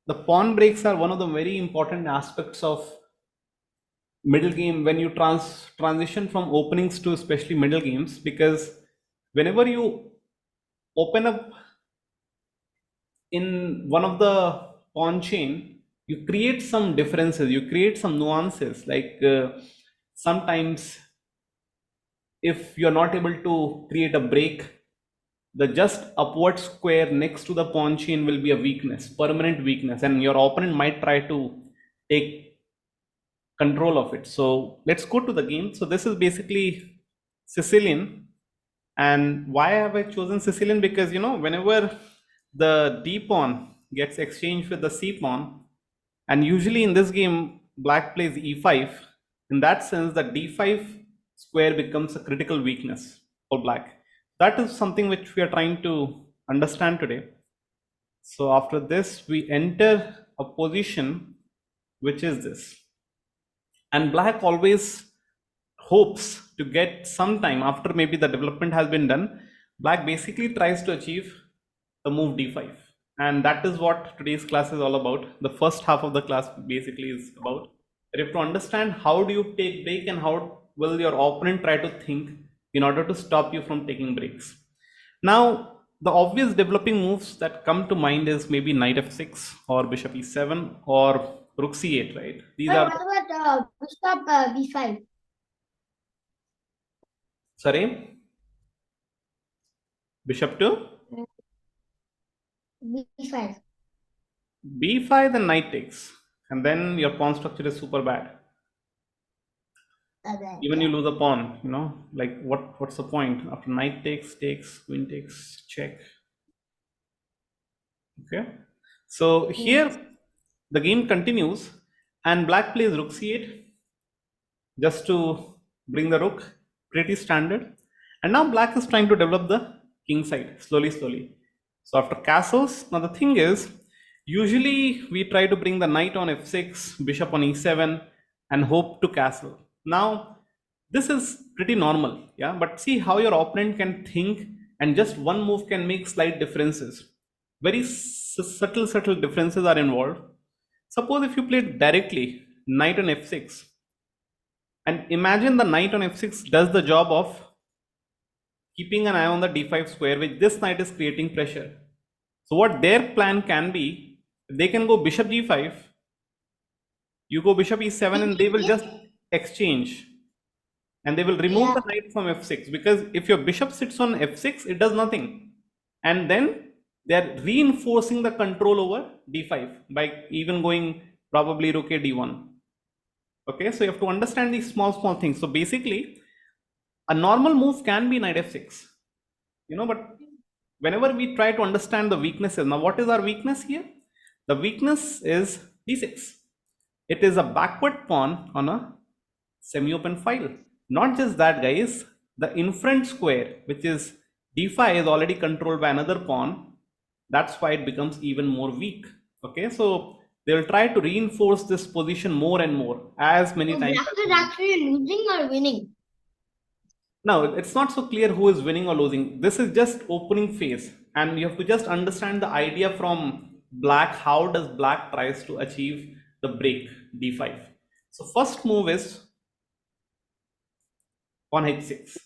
the pawn breaks are one of the very important aspects of middle game when you transition from openings to especially middle games, because whenever you open up in one of the pawn chain, you create some differences, you create some nuances, like sometimes if you're not able to create a break, the just upward square next to the pawn chain will be a weakness, permanent weakness, and your opponent might try to take control of it. So let's go to the game. So this is basically Sicilian. And why have I chosen Sicilian? Because whenever the D pawn gets exchanged with the C pawn, and usually in this game black plays E5, in that sense the D5 square becomes a critical weakness for black. That is something which we are trying to understand today. So after this we enter a position which is this, and black always hopes to get some time after maybe the development has been done. Black basically tries to achieve the move d5, and that is what today's class is all about. The first half of the class basically is about, you have to understand how do you take break and how will your opponent try to think in order to stop you from taking breaks. Now the obvious developing moves that come to mind is maybe knight f6 or bishop e7 or rook c8, right? These are, what about bishop b5? sorry, bishop to b5. b5, then knight takes, and then your pawn structure is super bad. Even you lose a pawn, like what's the point after knight takes, queen takes, check. Okay, so here the game continues, and black plays rook c8 just to bring the rook, pretty standard. And now black is trying to develop the king side slowly. So after castles, now the thing is, usually we try to bring the knight on f6, bishop on e7, and hope to castle. Now this is pretty normal, yeah, but see how your opponent can think, and just one move can make slight differences. Very subtle differences are involved. Suppose if you played directly knight on f6, and imagine the knight on f6 does the job of keeping an eye on the d5 square, which this knight is creating pressure. So what their plan can be, they can go bishop g5, you go bishop e7, and they will just exchange, and they will remove the knight from f6, because if your bishop sits on f6 it does nothing, and then they are reinforcing the control over d5 by even going probably rook a d1. Okay, so you have to understand these small things. So basically a normal move can be knight f6, but whenever we try to understand the weaknesses, now what is our weakness here? The weakness is d6. It is a backward pawn on a semi-open file. Not just that, guys, the in front square, which is d5, is already controlled by another pawn. That's why it becomes even more weak. Okay, so they will try to reinforce this position more and more, as many times. Black is actually losing or winning? Now it's not so clear who is winning or losing. This is just opening phase, and you have to just understand the idea from black. How does black tries to achieve the break d5? So first move is pawn h6.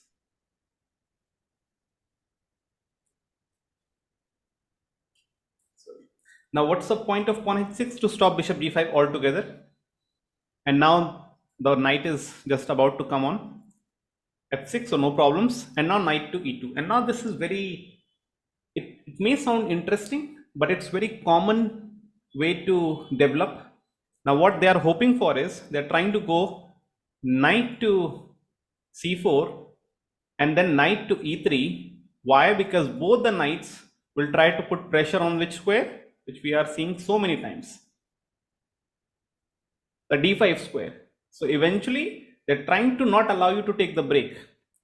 Now what's the point of pawn h6? To stop bishop d5 altogether. And now the knight is just about to come on f6, so no problems. And now knight to e2. And now this is very, it may sound interesting, but it's very common way to develop. Now what they are hoping for is, they're trying to go knight to c4 and then knight to e3. Why? Because both the knights will try to put pressure on which square, which we are seeing so many times, the d5 square. So eventually they're trying to not allow you to take the break.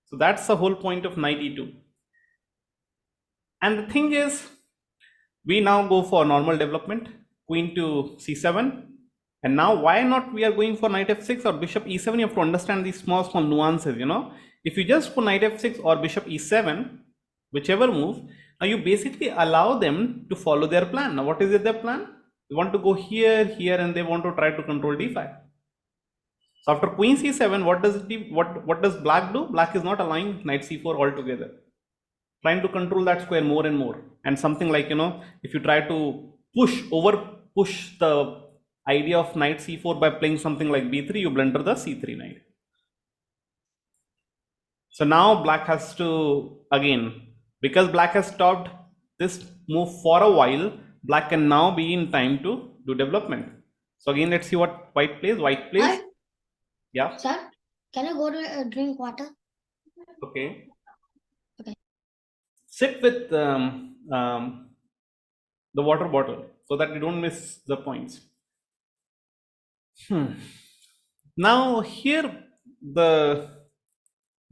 So that's the whole point of knight e2. And the thing is, we now go for normal development, queen to c7. And now why not we are going for knight f6 or bishop e7? You have to understand these small nuances. If you just put knight f6 or bishop e7, whichever move, now you basically allow them to follow their plan. Now what is their plan? They want to go here, here, and they want to try to control d5. So after queen c7, what does black do? Black is not allowing knight c4 altogether, trying to control that square more and more. And something like, if you try to push the idea of knight c4 by playing something like b3, you blunder the c3 knight. So now black has to, again, because black has stopped this move for a while, black can now be in time to do development. So again, let's see what white plays. White plays, Sir, yeah, sir, can I go to drink water? okay. Okay. Sit with the water bottle so that you don't miss the points. Now here the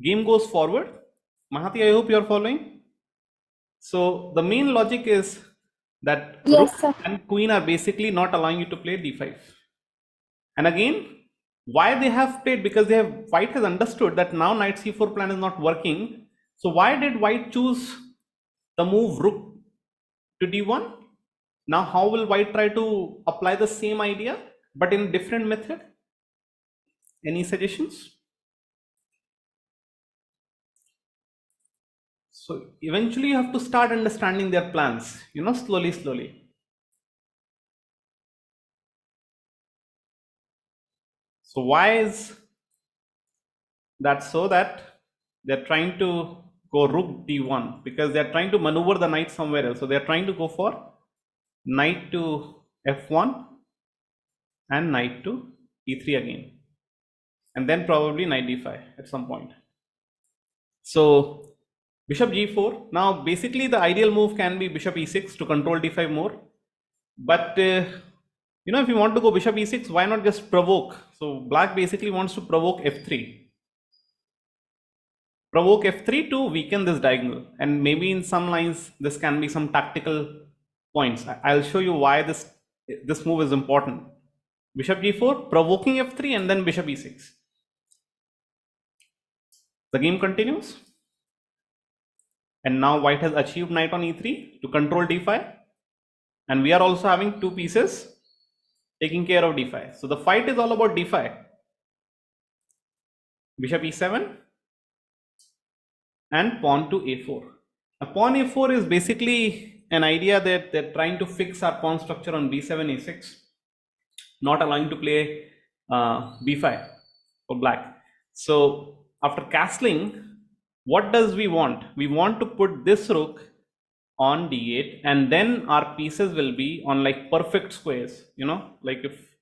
game goes forward. Mahati, I hope you are following. So the main logic is that rook Yes, sir. and queen are basically not allowing you to play d5. And again, why they have played? Because white has understood that now knight c4 plan is not working. So why did white choose the move rook to d1? Now how will white try to apply the same idea but in a different method? Any suggestions? So eventually you have to start understanding their plans, slowly, slowly. So why is that? So that they're trying to go rook d1 because they're trying to maneuver the knight somewhere else. So they're trying to go for knight to f1 and knight to e3 again, and then probably knight d5 at some point. So bishop g4. Now basically the ideal move can be bishop e6 to control d5 more. But if you want to go bishop e6, why not just provoke? So black basically wants to provoke f3. Provoke f3 to weaken this diagonal, and maybe in some lines this can be some tactical points. I'll show you why this move is important. Bishop g4, provoking f3, and then bishop e6. The game continues, and now white has achieved knight on e3 to control d5, and we are also having two pieces taking care of d5. So the fight is all about d5. Bishop e7 and pawn to a4. A pawn a4 is basically an idea that they're trying to fix our pawn structure on b7 a6, not allowing to play b5 for black. So after castling, what does we want? We want to put this rook on d8, and then our pieces will be on like perfect squares. Like if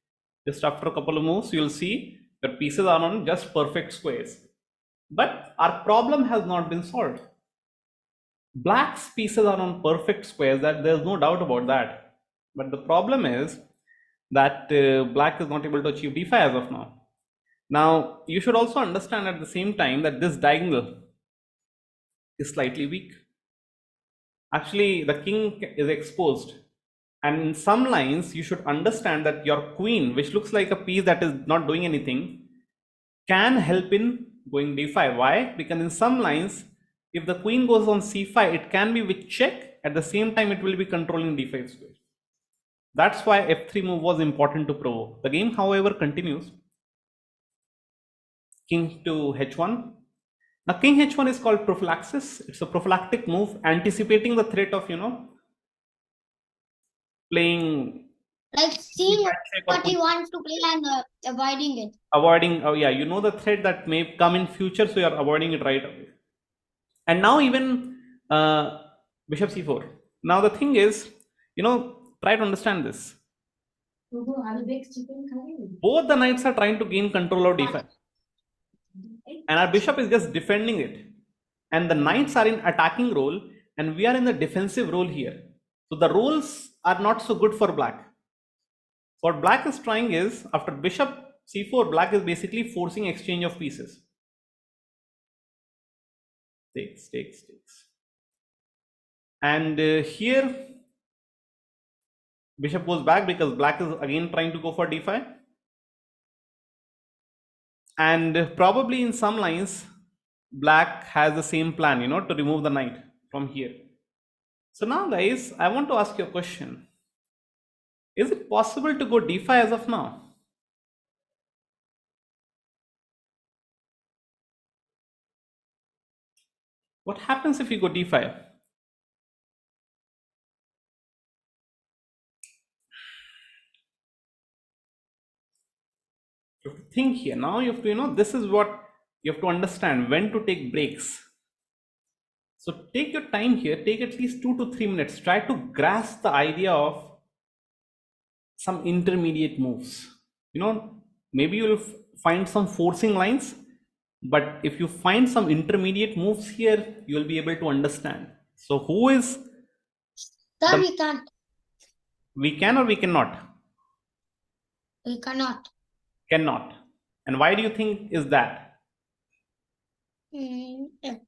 just after a couple of moves, you'll see the pieces are on just perfect squares. But our problem has not been solved. Black's pieces are on perfect squares, that there's no doubt about that. But the problem is that black is not able to achieve d5 as of now. Now, you should also understand at the same time that this diagonal is slightly weak. Actually, the king is exposed. And in some lines, you should understand that your queen, which looks like a piece that is not doing anything, can help in going d5. Why? Because in some lines, if the queen goes on c5, it can be with check. At the same time, it will be controlling d5 square. That's why f3 move was important to provoke. The game, however, continues. King to h1. Now, king h1 is called prophylaxis. It's a prophylactic move, anticipating the threat of, playing Like seeing check or what he wants to play and avoiding it. avoiding. Oh yeah, the threat that may come in future, so you're avoiding it right away. And now even bishop c4. Now the thing is, try to understand this. Both the knights are trying to gain control of d5, and our bishop is just defending it. And the knights are in attacking role, and we are in the defensive role here. So the roles are not so good for black. What black is trying is, after bishop c4, black is basically forcing exchange of pieces. Takes. And here bishop goes back because black is again trying to go for d5. And probably in some lines, black has the same plan, to remove the knight from here. So now guys, I want to ask you a question. Is it possible to go d5 as of now? What happens if you go d5? You have to think here. Now you have to, this is what you have to understand when to take breaks. So take your time here, take at least 2 to 3 minutes. Try to grasp the idea of some intermediate moves. Maybe you'll find some forcing lines, but if you find some intermediate moves here, you'll be able to understand. So who is Sir, the we can't. we can or we cannot? We cannot. Cannot. And why do you think is that? Mm, if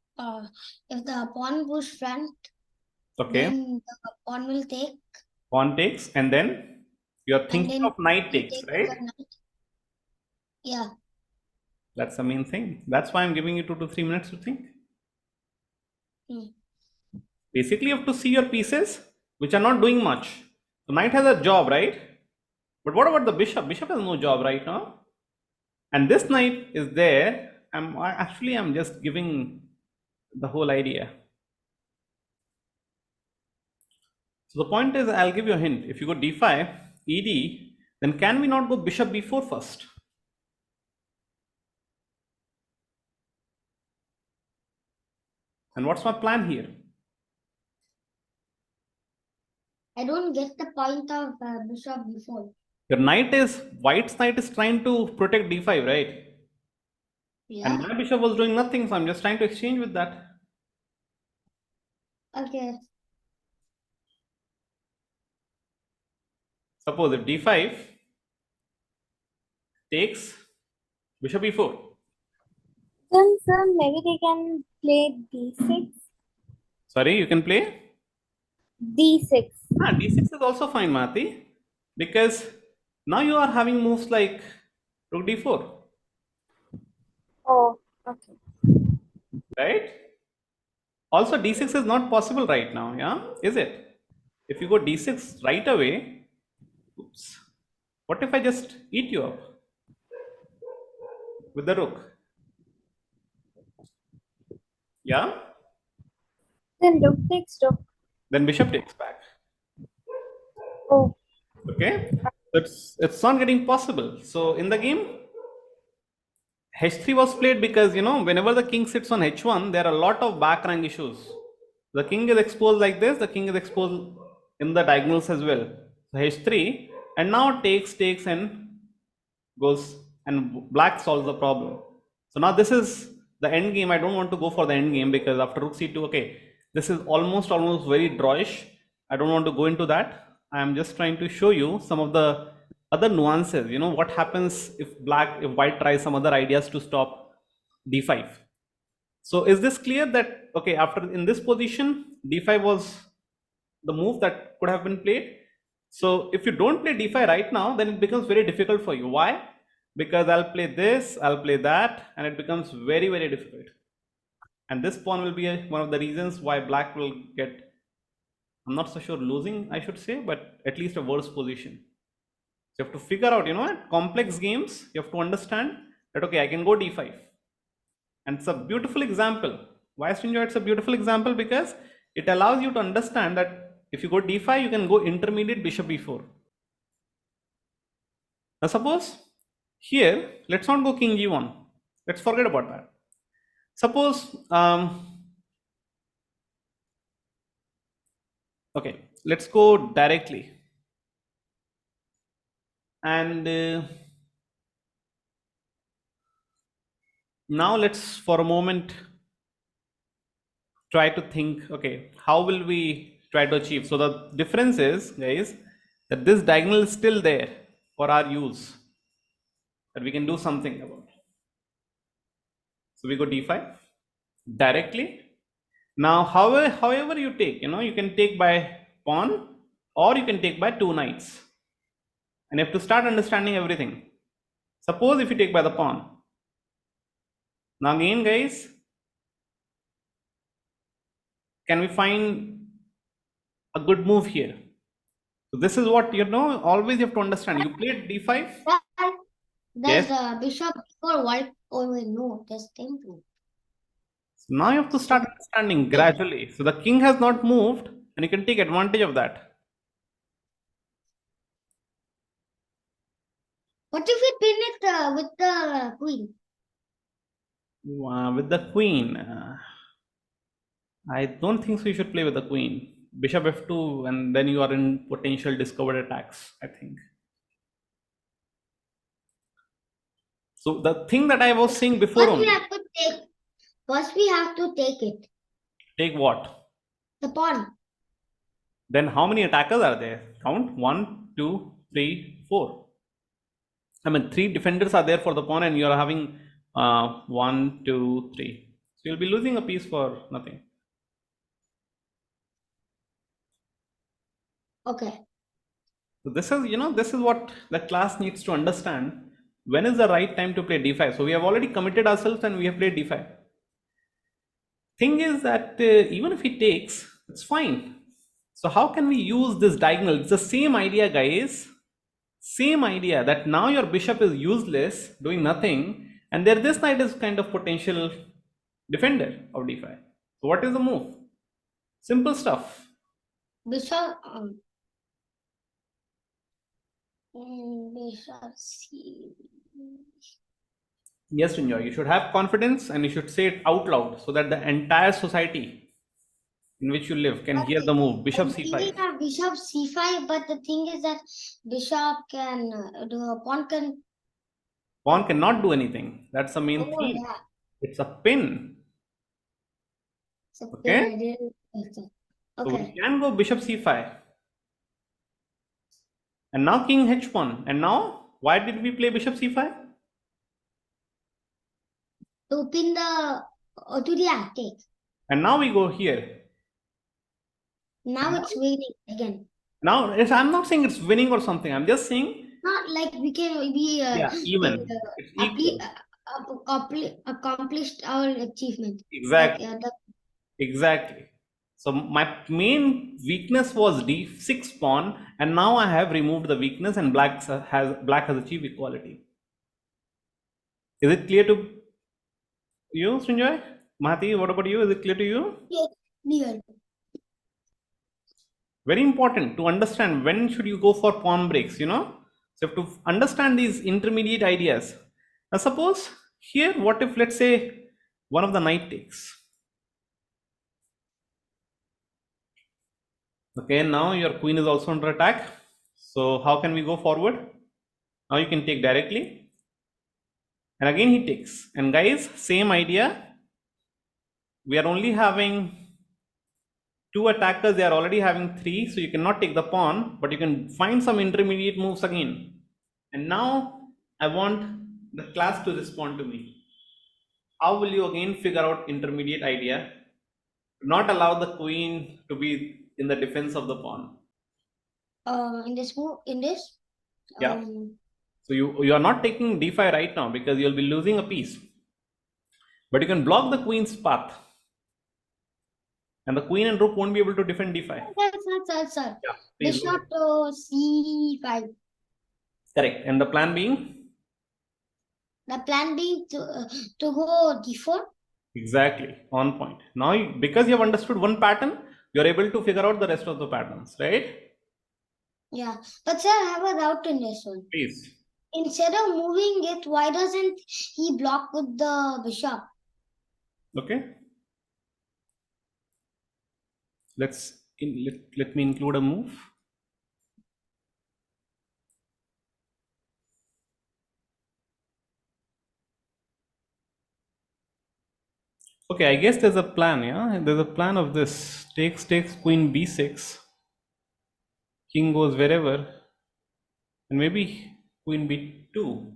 the pawn push front, Okay. then the pawn will take, Pawn takes, and then you're and thinking then of knight we takes, take over right? knight. Yeah. That's the main thing. That's why I'm giving you 2 to 3 minutes to think. Mm. Basically, you have to see your pieces which are not doing much. So knight has a job, right? But what about the bishop? Bishop has no job right now. And this knight is there. I'm just giving the whole idea. So the point is, I'll give you a hint. If you go d5, ed, then can we not go bishop b4 first? And what's my plan here? I don't get the point of bishop before. Your white's knight is trying to protect d5, right? And Yeah. my bishop was doing nothing, so I'm just trying to exchange with that. Okay. Suppose if d5 takes bishop e4. Then, sir, maybe they can play d6. Sorry, you can play? D6. D6 is also fine, Mati, because now you are having moves like rook d4, Oh, okay. right? Also, d6 is not possible right now, yeah? Is it? If you go d6 right away, oops, what if I just eat you up with the rook? Yeah? Then rook takes rook. Then bishop takes back. Oh, Okay? It's not getting possible. So in the game, h3 was played because whenever the king sits on h1, there are a lot of back rank issues. The king is exposed like this, the king is exposed in the diagonals as well. So h3, and now takes and goes, and black solves the problem. So now this is the end game. I don't want to go for the end game because after rook c2, okay, this is almost very drawish. I don't want to go into that. I am just trying to show you some of the other nuances. What happens if white tries some other ideas to stop d5. So is this clear that okay, after in this position d5 was the move that could have been played? So if you don't play d5 right now, then it becomes very difficult for you. Why? Because I'll play this, I'll play that, and it becomes very difficult. And this pawn will be one of the reasons why black will get, I'm not so sure losing, I should say, but at least a worse position. So you have to figure out, at complex games, you have to understand that okay, I can go d5. And it's a beautiful example. Why, Srinjoy? It's a beautiful example because it allows you to understand that if you go d5, you can go intermediate bishop e4. Now suppose here, let's not go king g1. Let's forget about that. Suppose, okay, let's go directly. And now let's for a moment try to think, okay, how will we try to achieve? So the difference is, guys, that this diagonal is still there for our use, that we can do something about. So we go d5 directly. Now, however you take, you can take by pawn or you can take by two knights. And you have to start understanding everything. Suppose if you take by the pawn. Now again, guys, can we find a good move here? So this is what always you have to understand. You played d5. There's Yes. a bishop before white. Oh wait, no, there's temple. So now you have to start understanding gradually. So the king has not moved, and you can take advantage of that. What if we pin it with the queen? With the queen, I don't think so. You should play with the queen. Bishop f2, and then you are in potential discovered attacks, I think. So the thing that I was saying before First we only, have to take. First we have to take it. take what? The pawn. Then how many attackers are there? Count 1, 2, 3, 4. I mean, 3 defenders are there for the pawn, and you are having 1, 2, 3. So you'll be losing a piece for nothing. Okay. So this is what the class needs to understand. When is the right time to play d5? So we have already committed ourselves and we have played d5. Thing is that even if he takes, it's fine. So how can we use this diagonal? It's the same idea, guys. Same idea that now your bishop is useless, doing nothing, and there this knight is kind of potential defender of d5. So what is the move? Simple stuff. Bishop. Bishop C. Yes, Enjoy. You should have confidence and you should say it out loud so that the entire society in which you live can hear the move. Bishop I'm thinking c5. of bishop c5, but the thing is that bishop can the pawn can. Pawn cannot do anything. That's the main Oh theme. yeah, It's a pin. it's a Okay. pin. I didn't. So we Okay. can go bishop c5. And now king h pawn. And now why did we play bishop c5? To pin the to the take. And now we go here. Now it's winning again. Now I'm not saying it's winning or something. I'm just saying, Not like we can be yeah, even. It's equal. accomplished our achievement. Like Exactly. Exactly. So my main weakness was d6 pawn, and now I have removed the weakness, and black has achieved equality. Is it clear to you, Srinjoy? Mahati, what about you? Is it clear to you? yes, clear. Very important to understand when should you go for pawn breaks, So you have to understand these intermediate ideas. Now suppose here, what if let's say one of the knight takes? Okay, now your queen is also under attack. So how can we go forward? Now you can take directly. And again he takes. And guys, same idea. We are only having 2 attackers, they are already having 3, so you cannot take the pawn, but you can find some intermediate moves again. And now I want the class to respond to me. How will you again figure out intermediate idea? Not allow the queen to be in the defense of the pawn. In this move, in this. Yeah. So you are not taking d5 right now because you'll be losing a piece. But you can block the queen's path. And the queen and rook won't be able to defend d5. Sir. Yeah, please go Bishop ahead. to c5. Correct. And the plan being? The plan being to go d4. Exactly. On point. Now, because you have understood one pattern, you are able to figure out the rest of the patterns, right? Yeah. But sir, I have a doubt in this one. Please. Instead of moving it, why doesn't he block with the bishop? Okay. Let me include a move. Okay, I guess there's a plan, yeah? There's a plan of this. Takes, queen b6. King goes wherever. And maybe queen b2.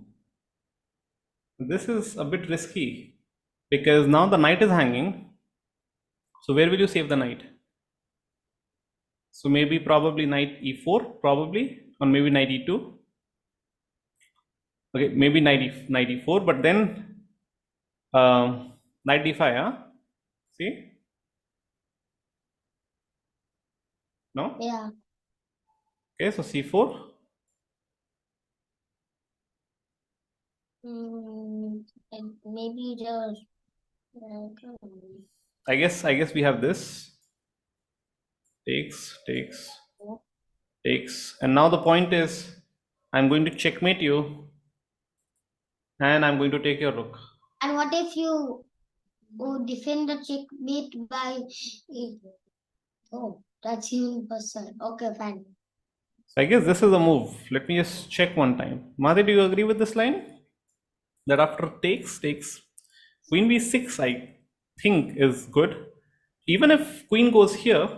This is a bit risky because now the knight is hanging. So where will you save the knight? So maybe probably knight e4, probably, or maybe knight e2. Okay, maybe knight e4, but then knight d5, huh? See? No? Yeah. Okay, so c4. And maybe just I guess we have this. Takes, takes. And now the point is, I'm going to checkmate you, and I'm going to take your rook. and what if you defend the checkmate by that's universal. Okay, fine. So I guess this is a move. Let me just check one time. Madhi, do you agree with this line? That after takes, queen b6, I think is good. Even if queen goes here,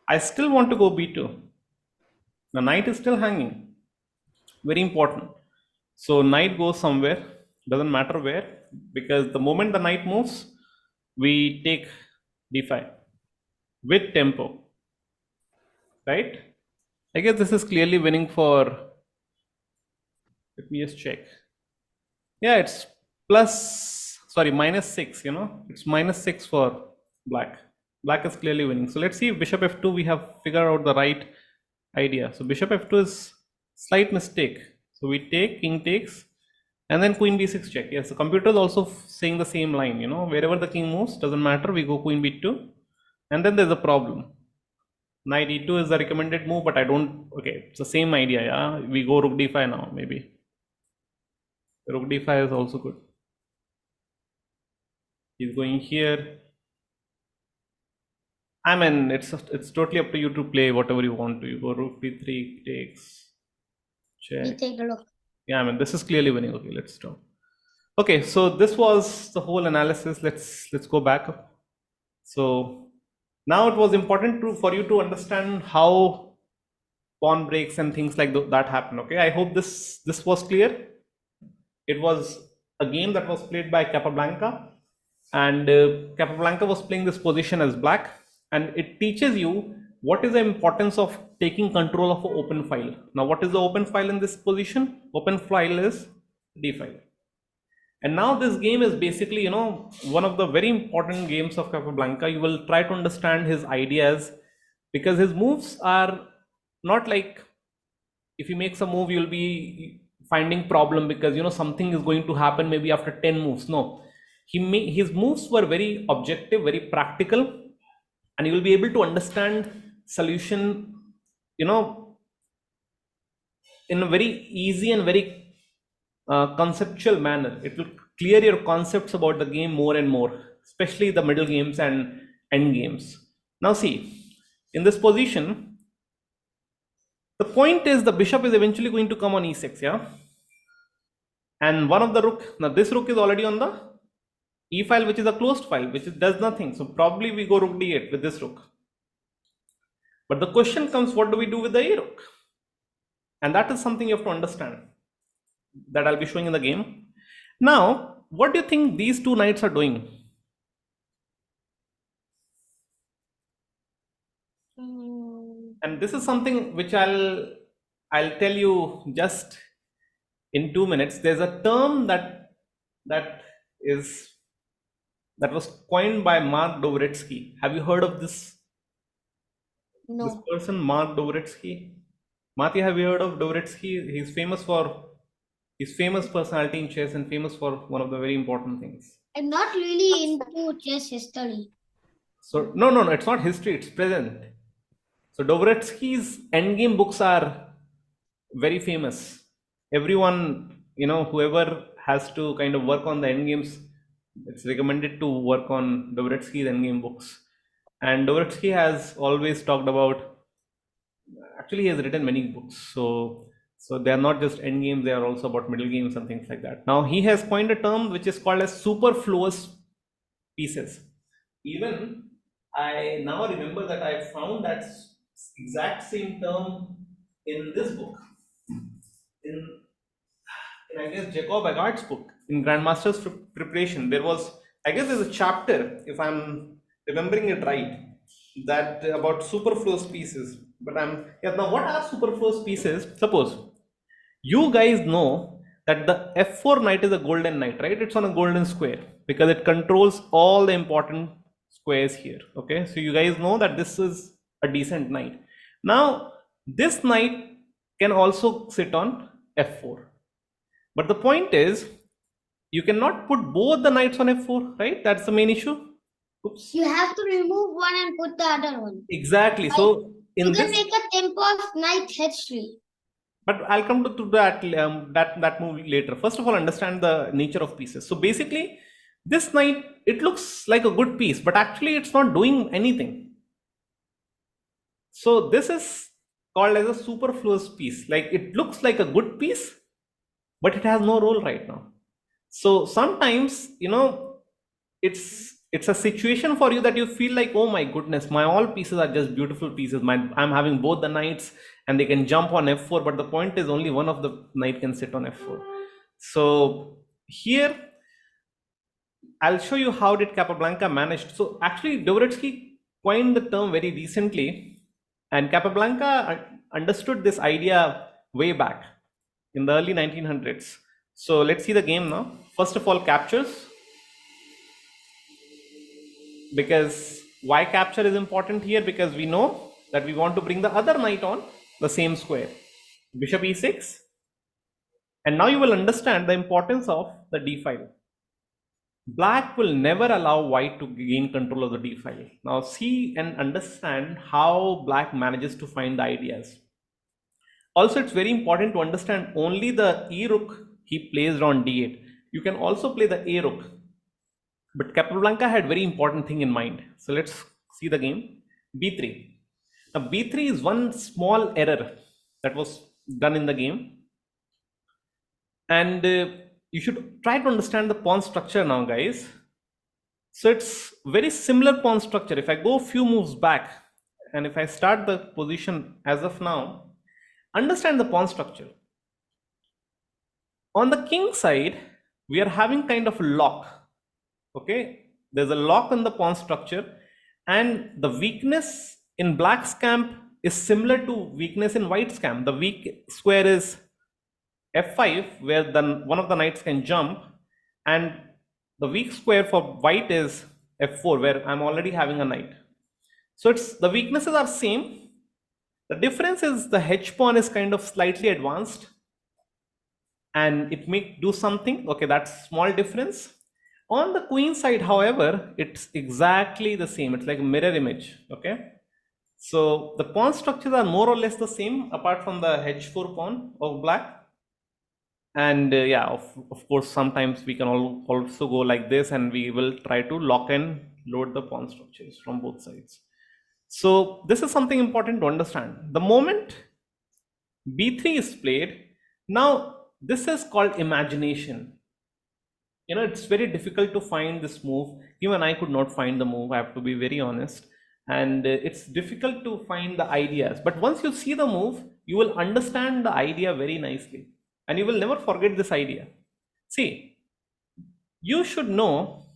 I still want to go b2. The knight is still hanging. Very important. So knight goes somewhere, doesn't matter where, because the moment the knight moves, we take d5 with tempo, right? I guess this is clearly winning for, let me just check. Yeah, it's -6, it's -6 for black. Black is clearly winning. So let's see if bishop f2 we have figured out the right idea. So bishop f2 is slight mistake. So we take, king takes, and then queen b6 check. Yes, the computer is also saying the same line, wherever the king moves, doesn't matter, we go queen b2. And then there's a problem. Knight e2 is the recommended move, but I don't, okay, it's the same idea, yeah. We go rook d5 now, maybe. Rook d5 is also good. He's going here. I mean, it's totally up to you to play whatever you want to. You go rook d3 takes, We check. take a look. Yeah, I mean, this is clearly winning. Okay, let's stop. Okay, so this was the whole analysis. Let's go back. So now it was important for you to understand how pawn breaks and things like that happen. Okay, I hope this was clear. It was a game that was played by Capablanca, and Capablanca was playing this position as black, and it teaches you what is the importance of taking control of an open file. Now, what is the open file in this position? Open file is d file. And now this game is basically, one of the very important games of Capablanca. You will try to understand his ideas, because his moves are not like, if he makes a move, you'll be finding problem because something is going to happen maybe after 10 moves. No, his moves were very objective, very practical, and you will be able to understand solution, you know in a very easy and very conceptual manner. It will clear your concepts about the game more and more, especially the middle games and end games. Now see, in this position, the point is the bishop is eventually going to come on e6, yeah, and one of the rook, now this rook is already on the e file, which is a closed file, which does nothing. So probably we go rook d8 with this rook. But the question comes, what do we do with the a rook? And that is something you have to understand, that I'll be showing in the game. Now, what do you think these two knights are doing? And this is something which I'll tell you just in 2 minutes. There's a term that is that was coined by Mark Dvoretsky. Have you heard of this No. person, Mark Dvoretsky? Mati, have you heard of Dvoretsky? He's famous personality in chess and famous for one of the very important things. I'm not really into chess history. So no, it's not history, it's present. So Dvoretsky's Endgame books are very famous. Everyone, whoever has to kind of work on the Endgames, it's recommended to work on Dvoretsky's Endgame books. And Dvoretsky has always talked about, actually he has written many books. So they are not just end games, they are also about middle games and things like that. Now he has coined a term which is called as superfluous pieces. Even I now remember that I found that exact same term in this book, in I guess Jacob Agart's book, in Grandmaster's Preparation. There was, I guess there's a chapter, if I'm remembering it right, that about superfluous pieces. But yeah, now what are superfluous pieces? Suppose you guys know that the f4 knight is a golden knight, right? It's on a golden square because it controls all the important squares here. Okay, so you guys know that this is a decent knight. Now This knight can also sit on f4. But the point is, you cannot put both the knights on f4, right? That's the main issue. Oops. You have to remove one and put the other one. Exactly. Like, So you in can this, make a tempo of knight h3. but I'll come to that move later. First of all, understand the nature of pieces. So basically, this knight, it looks like a good piece, but actually it's not doing anything. So this is called as a superfluous piece. Like it looks like a good piece, but it has no role right now. So sometimes, it's a situation for you that you feel like, oh my goodness, my all pieces are just beautiful pieces. I'm having both the knights and they can jump on f4, but the point is only one of the knight can sit on f4. So here I'll show you how did Capablanca manage. So actually, Dvoretsky coined the term very recently, and Capablanca understood this idea way back in the early 1900s. So let's see the game now. First of all, captures, because why capture is important here, because we know that we want to bring the other knight on the same square. Bishop e6, and now you will understand the importance of the d-file. Black will never allow white to gain control of the d-file. Now see and understand how black manages to find the ideas. Also, it's very important to understand only the e rook he plays on d8. You can also play the a rook, but Capablanca had very important thing in mind. So let's see the game. b3. Now b3 is one small error that was done in the game, and you should try to understand the pawn structure now, guys. So it's very similar pawn structure. If I go a few moves back and if I start the position as of now, understand the pawn structure. On the king side, we are having kind of a lock. Okay, there's a lock on the pawn structure, and the weakness in black's camp is similar to weakness in white's camp. The weak square is f5, where one of the knights can jump, and the weak square for white is f4, where I'm already having a knight. So it's the weaknesses are same. The difference is the h pawn is kind of slightly advanced and it may do something. Okay, that's small difference. On the queen side, however, it's exactly the same. It's like a mirror image. Okay, so the pawn structures are more or less the same apart from the h4 pawn of black. And yeah, of course, sometimes we can also go like this, and we will try to lock and load the pawn structures from both sides. So this is something important to understand. The moment b3 is played, now this is called imagination. It's very difficult to find this move. Even I could not find the move, I have to be very honest. And it's difficult to find the ideas. But once you see the move, you will understand the idea very nicely. And you will never forget this idea. See, you should know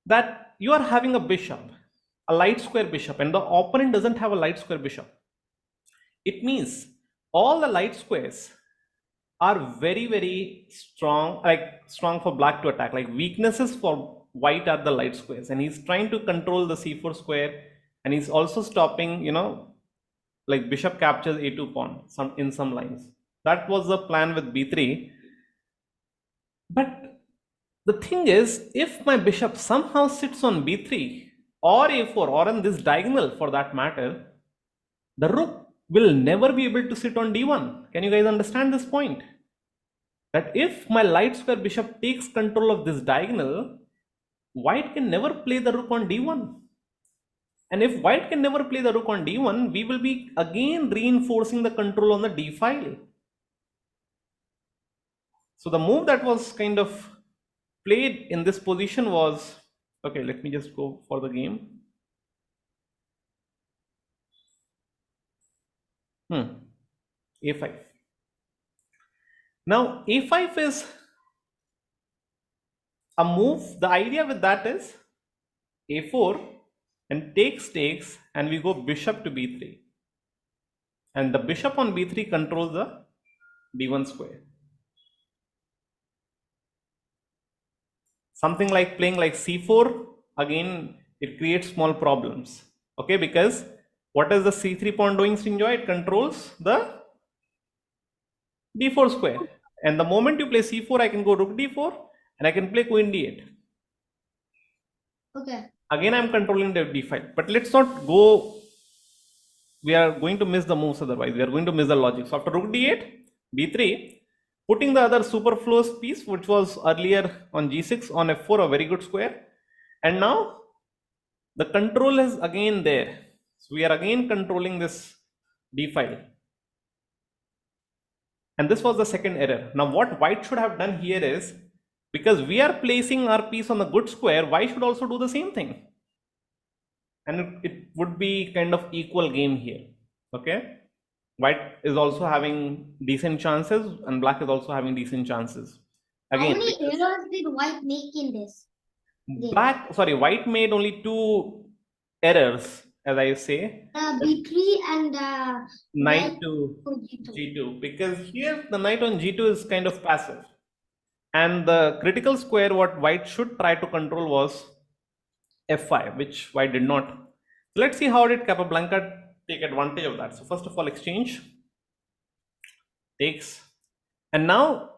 that you are having a bishop, a light square bishop, and the opponent doesn't have a light square bishop. It means all the light squares are very, very strong, like strong for black to attack. Like weaknesses for white are the light squares, and he's trying to control the c4 square, and he's also stopping, like bishop captures a2 pawn in some lines. That was the plan with b3. But the thing is, if my bishop somehow sits on b3 or a4 or on this diagonal for that matter, the rook will never be able to sit on d1. Can you guys understand this point? That if my light square bishop takes control of this diagonal, white can never play the rook on d1. And if white can never play the rook on d1, we will be again reinforcing the control on the d file. So the move that was kind of played in this position was, okay, let me just go for the game. A5. Now a5 is a move. The idea with that is a4 and takes, and we go bishop to b3, and the bishop on b3 controls the d1 square. Something like playing like c4, again it creates small problems. Okay, because What is the c3 pawn doing, Srinjoy? It controls the d4 square. And the moment you play c4, I can go rook d4 and I can play queen d8. Okay. Again, I'm controlling the d5. But let's not go. We are going to miss the moves otherwise. We are going to miss the logic. So after rook d8, b3, putting the other superfluous piece, which was earlier on g6, on f4, a very good square. And now the control is again there. So we are again controlling this d-file. And this was the second error. Now what white should have done here is, because we are placing our piece on the good square, white should also do the same thing. And it would be kind of equal game here. Okay. White is also having decent chances and black is also having decent chances. Again, how many errors did white make in this? White made only 2 errors, as I say. B3 and Knight to G2. G2, because here the knight on G2 is kind of passive. And the critical square what white should try to control was F5, which white did not. Let's see how did Capablanca take advantage of that. So first of all, exchange takes, and now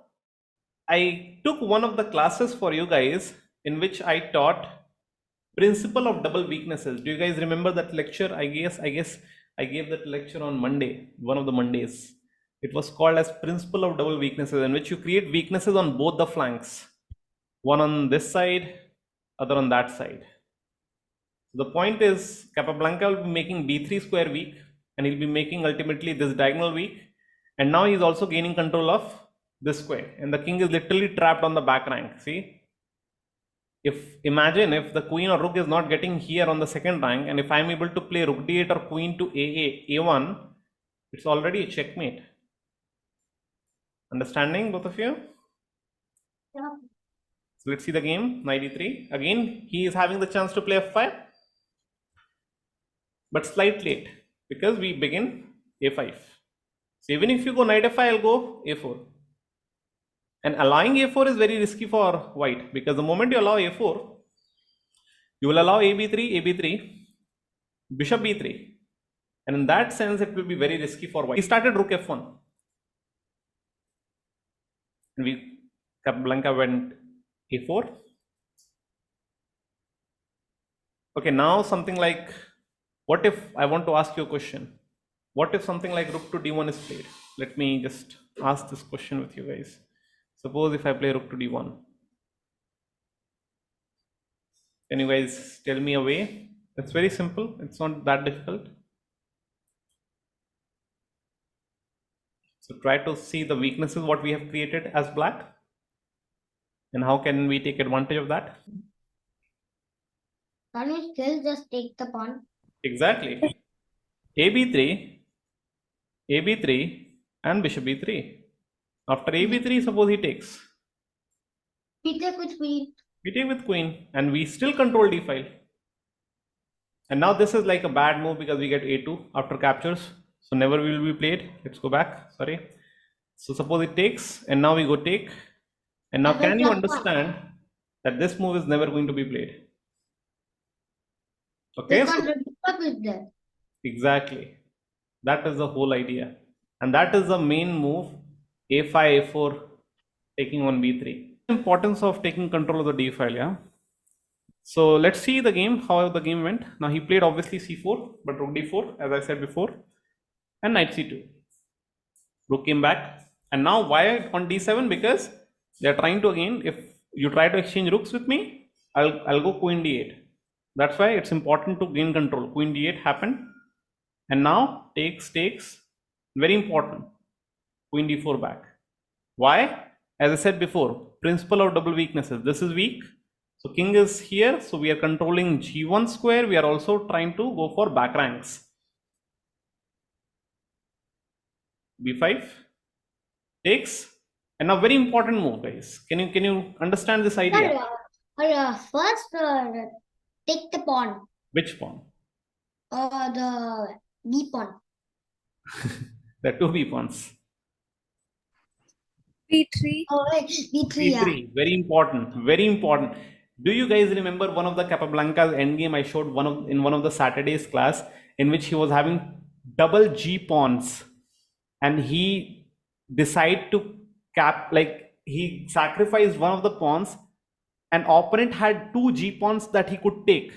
I took one of the classes for you guys in which I taught principle of double weaknesses. Do you guys remember that lecture? I guess I gave that lecture on Monday, one of the Mondays. It was called as principle of double weaknesses, in which you create weaknesses on both the flanks, one on this side, other on that side. The point is, Capablanca will be making b3 square weak, and he'll be making ultimately this diagonal weak, and now he's also gaining control of this square, and the king is literally trapped on the back rank. See, imagine if the queen or rook is not getting here on the second rank, and if I'm able to play rook d8 or queen to a1, it's already a checkmate. Understanding, both of you? Yeah. So let's see the game. Knight e3. Again, he is having the chance to play f5, but slight late, because we begin a5. So even if you go knight f5, I'll go a4. And allowing a4 is very risky for white, because the moment you allow a4, you will allow ab3, bishop b3. And in that sense, it will be very risky for white. He started rook f1. And Capablanca went a4. Okay, now something like, what if I want to ask you a question? What if something like rook to d1 is played? Let me just ask this question with you guys. Suppose if I play rook to d1. Can you guys tell me a way? It's very simple. It's not that difficult. So try to see the weaknesses what we have created as black, and how can we take advantage of that? Can you still just take the pawn? Exactly. ab3, and bishop b3. After ab3, suppose he takes. We take with queen. We take with queen, and we still control d-file. And now this is like a bad move, because we get a2 after captures. So never will be played. Let's go back. Sorry. So suppose it takes, and now we go take. And now can you understand that this move is never going to be played? Okay. Because the bishop is there. Exactly. That is the whole idea. And that is the main move, a5, a4, taking on b3. Importance of taking control of the d-file, yeah. So let's see the game, how the game went. Now he played obviously c4, but rook d4, as I said before, and knight c2. Rook came back, and now why on d7? Because they are trying to, again, if you try to exchange rooks with me, I'll go queen d8. That's why it's important to gain control. Queen d8 happened, and now takes, very important. Queen d4 back. Why? As I said before, principle of double weaknesses. This is weak. So king is here. So we are controlling g1 square. We are also trying to go for back ranks. b5 takes. And now very important move, guys. Can you understand this idea? First, take the pawn. Which pawn? The b pawn. There are two b pawns. B3. Oh, wait, b3. Yeah. b3, very important, very important. Do you guys remember one of the Capablanca's endgame I showed in one of the Saturday's class, in which he was having double G pawns, and he decided to he sacrificed one of the pawns. An opponent had two G pawns that he could take,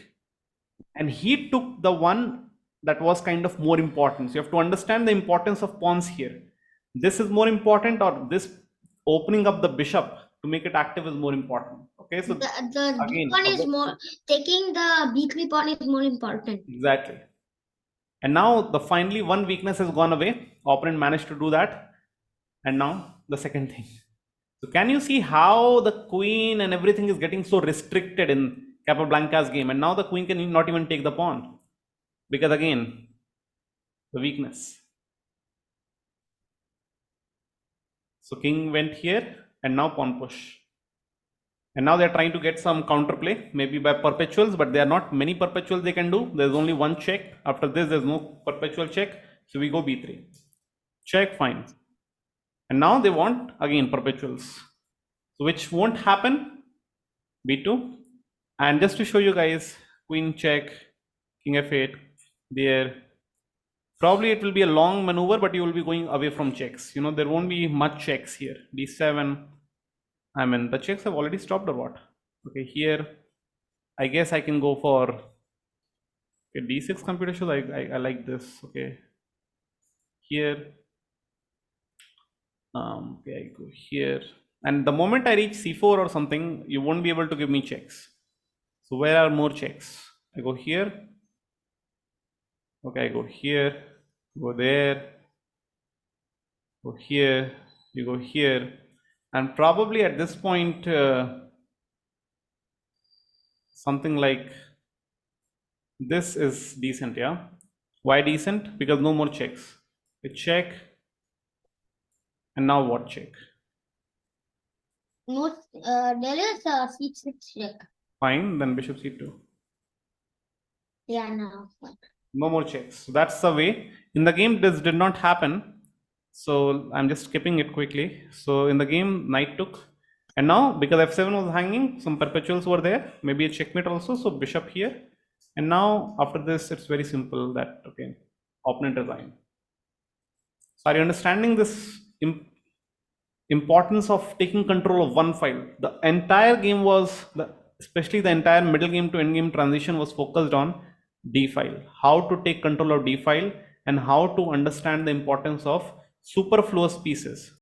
and he took the one that was kind of more important. So you have to understand the importance of pawns here. This is more important, or this opening up the bishop to make it active is more important. Okay, so The again, pawn is more, taking the b3 pawn is more important. exactly. And now the finally one weakness has gone away. Opponent managed to do that. And now the second thing. So can you see how the queen and everything is getting so restricted in Capablanca's game? And now the queen can not even take the pawn, because again, the weakness. So king went here, and now pawn push. And now they're trying to get some counterplay, maybe by perpetuals, but there are not many perpetuals they can do. There's only one check. After this, there's no perpetual check. So we go b3. Check, fine. And now they want again perpetuals, so which won't happen. b2. And just to show you guys, queen check, king f8 there. Probably it will be a long maneuver, but you will be going away from checks. There won't be much checks here. d7. I mean, the checks have already stopped or what? Okay, here I guess I can go for, okay, d6 computer shows. I like this. Okay, here okay, I go here, and the moment I reach c4 or something, you won't be able to give me checks. So where are more checks? I go here. Okay, I go here, go there, go here, you go here, and probably at this point something like this is decent. Yeah, why decent? Because no more checks. A check, and now what check? No, there is a c6 check. Fine, then bishop c2. Yeah, no. No more checks. So that's the way. In the game, this did not happen. So I'm just skipping it quickly. So in the game, knight took. And now, because f7 was hanging, some perpetuals were there. Maybe a checkmate also. So bishop here. And now, after this, it's very simple that, okay, opponent resigned. So are you understanding this importance of taking control of one file? The entire game was, especially the entire middle game to end game transition was focused on D-file, how to take control of D-file, and how to understand the importance of superfluous pieces.